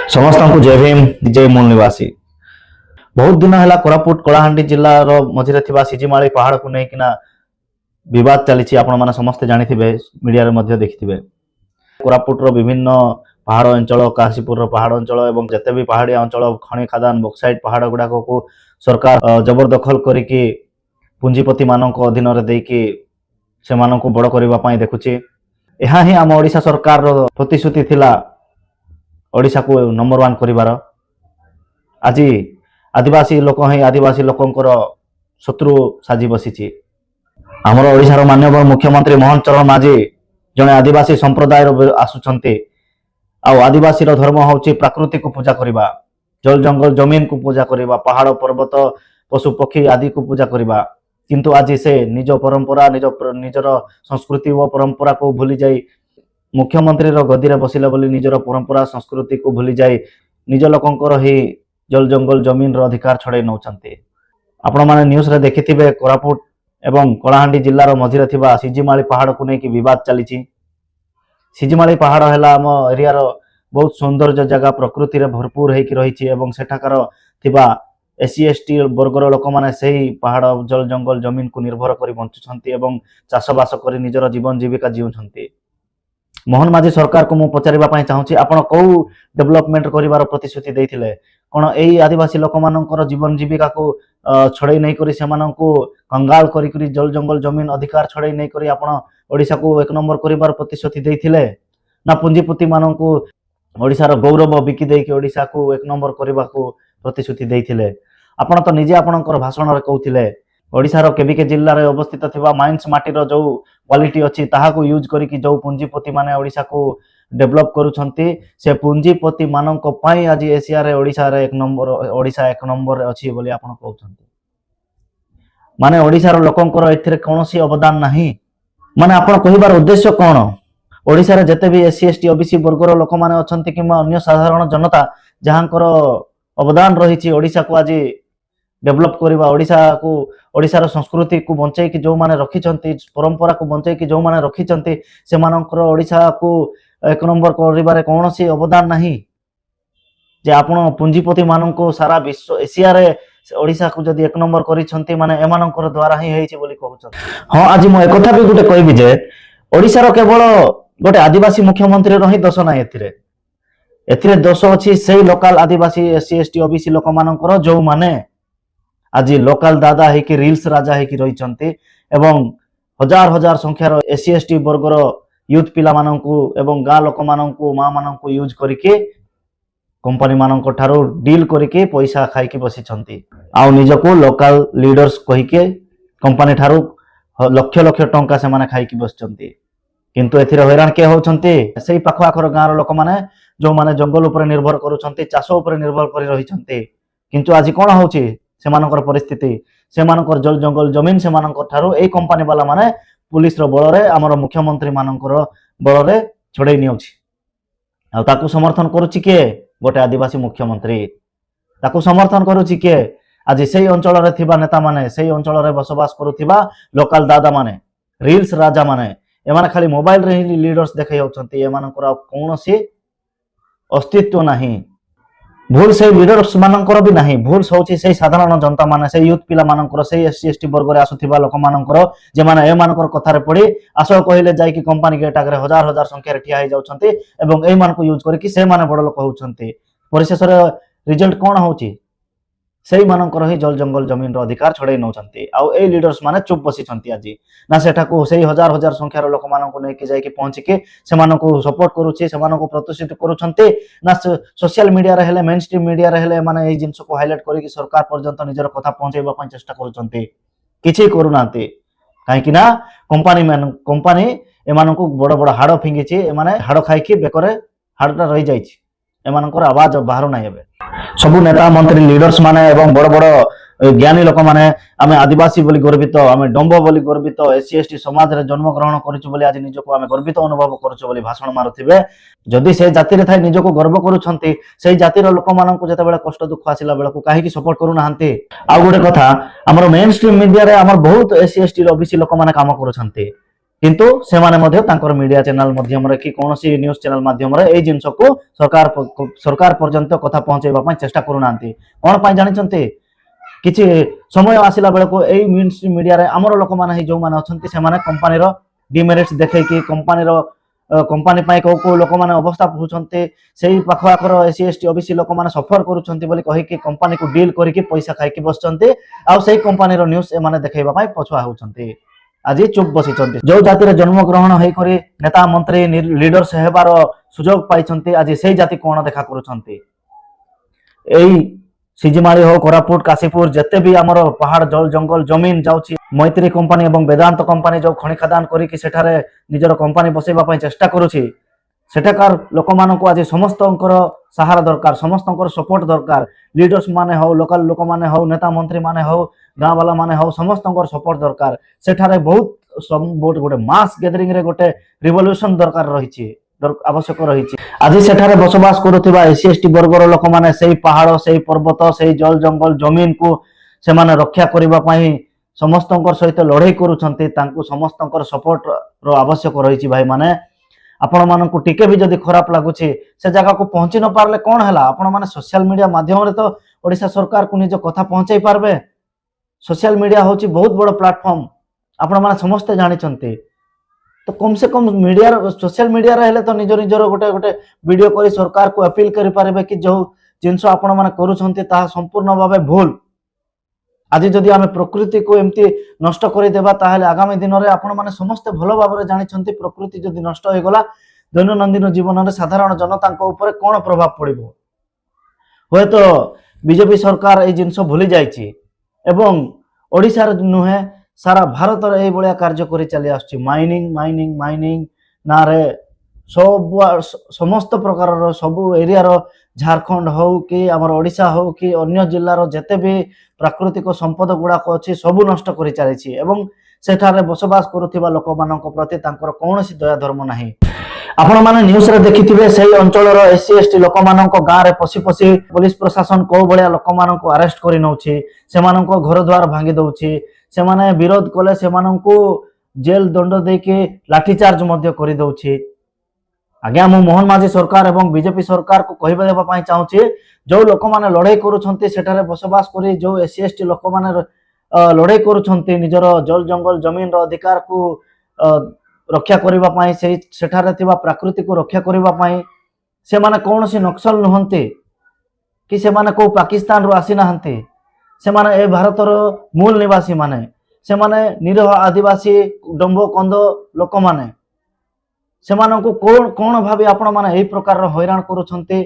समस्त को जय भीम जय मूल निवासी। बहुत दिन है कोरापुट कलाहांडी जिलार मझे सिजिमाली पहाड़ को लेकिन बद चली आपण समस्ते जानी मीडिया रे देखिथे। कोरापुट विभिन्न पहाड़ अंचल काशीपुर पहाड़ अंचल और जिते भी पहाड़िया अंचल खनि खादान बक्साइट पहाड़ गुड़ाक को सरकार जबरदखल करिकी पुंजीपति मानक अधीन से बड़ करने देखुची। यह ही आम ओडिशा सरकार प्रतिश्रुति थिला ओडिशा को नंबर 1 करिवार। आज आदिवासी लोक ही आदिवासी लोकंकर शत्रु साजी बसी। आमर ओडिशार माननीय मुख्यमंत्री मोहन चरण माझी जड़े आदिवासी संप्रदाय आसुचंती। आदिवासी धर्म हूँ प्रकृति को पूजा करवा, जल जंगल जमीन को पूजा करवा, पहाड़ पर्वत पशु पक्षी आदि को पूजा करवा। किंतु आज से निज परंपरा निजर संस्कृति व परंपरा को भूली जाई मुख्यमंत्री गदी रे बसिले बोली निजर परंपरा संस्कृति को भूली जाई निज लोकंकर ही जल जंगल जमीन रो अधिकार छड़े नौचंती। आपण माने न्यूज रे देखिथिबे कोरापुट एवं कलाहांडी जिल्लार मझिरे थिबा सिजिमाली पहाड़ को लेकिन विवाद चली। सिजिमाली पहाड़ है आम एरिया बहुत सौंदर्य जगह प्रकृति रे भरपूर होकर रही एवं सेठाकार थिबा एससी एसटी वर्गर लोक मैंने से पहाड़ जल जंगल जमीन को निर्भर कर बंचुंट एवं चाषबास कर निजर जीवन जीविका जीउछंती। मोहन माझी सरकार को मु पचारिबा चाहूँगी आपण कौ डेवलपमेंट करिवार प्रतिश्रुति देथिले कौन यही आदिवासी लोक मानकर जीवन जीविका को छड़े नहीं करी सेमानंकु कंगाल करी जल जंगल जमीन अधिकार छड़े नहीं करी आपण ओडिशा को 1 नंबर करिवार प्रतिश्रुति देथिले ना पुंजीपति मानंकु ओडिशार गौरव बिकी देकी ओडिशा को 1 नंबर करने को प्रतिश्रुति देथिले। आपण तो निजे आपणकर भाषण रे कहथिले ओडिशार केबिके जिल्ला रे अवस्थित थिबा माइंस माटीर जो क्वालिटी अछि ताहाको यूज करिकि जो पुंजीपति माने ओडिशा को डेवलप करूछंती से पुंजीपति मानक पई आज एशिया रे ओडिशा रे 1 नंबर ओडिशा 1 नंबर अछि बोली आपण कहउछंती। माने ओडिशार लोकंकर एथिरे कोनोसी अवदान नाही। माने आपण कहिबार उद्देश्य कोन ओडिशा रे जते भी एससी एसटी ओबीसी वर्गर लोक माने अछंती किमा अन्य साधारण जनता जहांकर अवदान रही ओडिशा को आज डेवलप करवा ओडिशार संस्कृति को बंचाई कि जो माने रखिचंती परंपरा को बंचाई कि जो माने रखिचंती से मानकर ओडिशा को 1 नंबर करिबारे कोनोसी अवदान नाही। जे आपण पुंजीपति माननको सारा विश्व एशिया रे ओडिशा को जदी 1 नंबर करिसंती माने एमानकर द्वारा ही हेछि बोली कहउछन। हां आज म एकथा भी गुटे कहबी जे ओडिशार केवल गोटे आदिवासी मुख्यमंत्री रही दोष ना एथिरे दोष अछि सेही लोकल आदिवासी एससी एसटी ओबीसी लोक मानकर जो माने आज लोकल दादा है कि रील्स राजा है कि रही एवं हजार हजार संख्यार एससी एसटी वर्गर यूथ पिला मानंकु एवं गाँ लोक मानंकु माँ मानंकु यूज करके कंपनी मानंक ठारो डील करके पैसा खाइकी बसिछंती आ निजको लोकल लीडर्स कहिके कंपनी ठारो लक्ष लक्ष टंका से माने खाइकी बसचंती। किंतु एथिरे हैरान के होचंती सेही पाख आखर गाँर लोक माने जो माने जंगल उपर निर्भर करूछंती चाष उपर निर्भर करी रहिछंती। किंतु आज कोन होची सेमानकर परिस्थिति सेमानकर जल जंगल जमीन सेमानकर ठारो ए कंपनी वाला माने पुलिस रो बळ रे हमर मुख्यमंत्री मानकर बळ रे छडै निउछि। आ ताकू समर्थन करूछि के गोटे आदिवासी मुख्यमंत्री ताकू समर्थन करूछि के आज सेही अंचल रे थिबा नेता माने सेही अंचल रे बसवास करूथिबा लोकल दादा माने रील्स राजा माने एमाने खाली मोबाइल रे ही लीडर्स देखाइ होचंती एमानकर कोनोसी अस्तित्व नाही। भूल से लीडर्स मानकर भी नहीं भूल होची से साधारण जनता माने से यूथ पिला मानकर से एससी एसटी वर्ग रे आसुथिबा लोक मानकर जे माने ए मानकर कथा रे पड़ी आसो कहिले जाय कि कंपनी गेट आगे हजार हजार संख्या रे ठिया हो जाउछंती एवं ए मान को यूज करके से माने बड़ लोक होउछंती। परिशेष रे रिजल्ट कोन होची सेही मानकर ही जल जंगल जमीन रो अधिकार छड़े नौचंती आ ए लीडर्स माने चुप बसिछंती। आज ना सेठा को सेही हजार हजार संख्या रो लोक मान को नै कि जाय कि पहुंच के से मान को सपोर्ट करूछि से मान को प्रतिष्ठित करूछंती ना सोशल मीडिया रे हेले मेन स्ट्रीम मीडिया रे हेले माने ए जिंस को हाईलाइट करी कि सरकार पर्यंत निजर कथा पहुंचेबा पय चेष्टा करूछंती किछि करूनांती। काहे कि ना कंपनी ए मान को बड़ बड़ हाड़ फिंगिछि ए माने हाड़ खाइ कि बेकरे हाड़टा रहि जाइछि एमानकर आवाज बाहर ना हेबे। सबु नेता मंत्री लीडर्स माने एवं बड़ बड़ ज्ञानी लोक माने आमे आदिवासी बोली गर्वित आमे डंबो बोली गर्वित एससी एसटी समाज रे जन्म ग्रहण करिछु बोली आज निजको आमे गर्वित अनुभव करूछु बोली भाषण मारुथिबे। जदि से जाति रे थाई निजको गर्व करूछंती सेही जाति रो लोक माननकु जते बेला कष्ट दुख आसिला बेला को काहे कि सपोर्ट करू नाहंती। आ गुडे कथा हमर मेन स्ट्रीम मीडिया रे हमर बहुत एससी एसटी ओबीसी लोक माने काम करूछंती किंतु सेमाने मध्य तांकर मीडिया चैनल माध्यम कि कौन सी न्यूज चैनल माध्यम ए जिनस को सरकार पर्यंत कथा पहुंचाइबा चेष्टा करूना कौन पाई जानी किसी समय आसला बेल को मेन मीडिया रे आमर लोक मैंने जो मैंने अच्छा से कंपानी डिमेरिट्स देखे कि कंपानी कौ कौ लोक मैंने अवस्था पहुंचते से पाखपाखर एससी एसटी ओबीसी लोक मैंने सफर करुँच कंपानी को डील करके पैसा खाई बसते आई कंपानी न्यूज एम देखा पछुआ होती आज चुप बसी जो जाति जन्म ग्रहण होकर नेता मंत्री लीडर्स हेबार सुजोग पाई आज से जाति कौन देखा करुँच सिजिमाली हो कोरापुट काशीपुर जिते भी आमर पहाड़ जल जंगल जमीन जाऊँगी मैत्री कंपानी और वेदांत कंपानी जो खनि खदान करके सेठारे निजर कंपानी बसैबा चेष्टा करुँची सेठाकार लोक मानक आज समस्त सहारा दरकार समस्त सपोर्ट दरकार लीडर्स माने हो लोकल लोक माने हो नेता मंत्री माने हो गाँ वाला माने हो समस्त सपोर्ट दरकार सेठारे बहुत गोटे मास गैदरिंग रे गोटे रिवोल्यूशन दरकार रही आवश्यक रही आज सेठारे बसवास करुवा एससी एसटी वर्गर लोक मैंने से पहाड़ से पर्वत से जल जंगल जमीन को से रक्षा करने समस्त सहित लड़ाई करुँच समस्त सपोर्ट रो आवश्यक रही भाई माने आपण मानक टिके भी जदि खराब लगुच से जगह को पहुंची न पारे कौन है आपण मैंने सोशल मीडिया माध्यम तो ओडिशा सरकार को निज कथा पहुंचाई पारबे सोशल मीडिया हूँ बहुत बड़ प्लाटफॉर्म आपण मैंने समस्ते जानते तो कम से कम मीडिया सोशल मीडिया रे तो निज निजर गोटे गोटे वीडियो करी सरकार को अपील करि पारे कि जो जिनस आपण माने करूछंती ता संपूर्ण भाव भूल आज जदि आमे प्रकृति को एमती नष्ट कर देबा ताहले आगामी दिन रे आपण माने समस्त भलो भाव रे जानिछंती प्रकृति जदि नष्ट हो गला दैनंदिन जीवन रे साधारण जनता ऊपर कौन प्रभाव पड़िबो होय तो बीजेपी सरकार ए जिनस भूली जाइछि एवं ओडिसा रे नुहे सारा भारत रे भाया कार्य कर चली आसुछि माइनिंग माइनिंग माइनिंग ना रे सब समस्त प्रकार सबु एरिया रो झारखंड हो कि आमर ओडिशा हो कि अन्य जिल्लार जेते भी प्राकृतिक संपद गुड़ाक अच्छी सबू नष्ट कर चली एवं सेठारे बसवास करुवा लोक मानक प्रति तांकर कौनसी दया धर्म नाही आपण माने न्यूज रे देखिथिबे सेही अंचलर एससी एसटी लोक मानक गाँ रे पसी पसी पुलिस प्रशासन को भलिया लोक मानक अरेस्ट करि नउछि सेमानक घर द्वार भांगी दउछि सेमाने विरोध कले सेमानकु जेल दंड देके लाठीचार्ज मध्य करि दउछि आज्ञा मु मोहन माझी सरकार एवं बीजेपी सरकार को कहबा देबा पई चाहूछि जो लोक माने लड़ाई करूछंती सेठारे बसवास करी जो एससी एसटी लोक माने लड़ाई करूछंती निजर जल जंगल जमीन रो अधिकार को रक्षा करिबा पई सेठारे थिबा प्रकृति को रक्षा करिबा पई से माने कोनोसी नक्सल नहंती कि से माने को पाकिस्तान रो आसी नहंती से माने ए भारत रो मूल निवासी माने से माने निरह आदिवासी डंबो कंद लोक माने से मानकु कोन भाबी आपण माने एई प्रकार रो हैरान करूछंती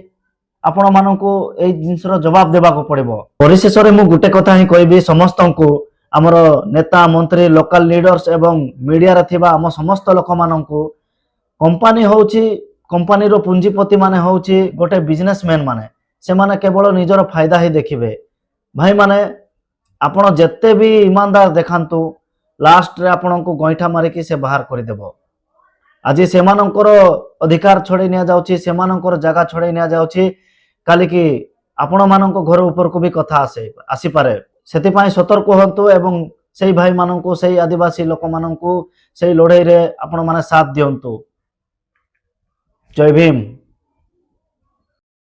आपण मानकु एई जिंसर जवाब देबा को पड़िबो परिशेष रे मु गुटे कथा ही कहबी समस्त को आमर नेता मंत्री लोकल लीडर्स एवं मीडिया रे थिबा हम समस्त लोक मानकु कंपनी होउची कंपनी रो पूंजीपति माने होउची गोटे बिजनेसमैन माने से माने केवल निजर फायदा ही देखिबे भाई माने आपण जेते भी ईमानदार देखांतु लास्ट रे आपण को गइठा मारी कि से बाहर कर देबो आज सेमानंकर अधिकार छड़े निया जाउची सेमानंकर जगह छड़े निया जाउची काली कि आपण मानक घर ऊपर को भी कथा आसी पारे सेति पई सतर्क होंतु एवं सेई भाई मानकु सेई आदिवासी लोक मानकु सेई लड़ाई रे आपण माने साथ दियंतु जय भीम।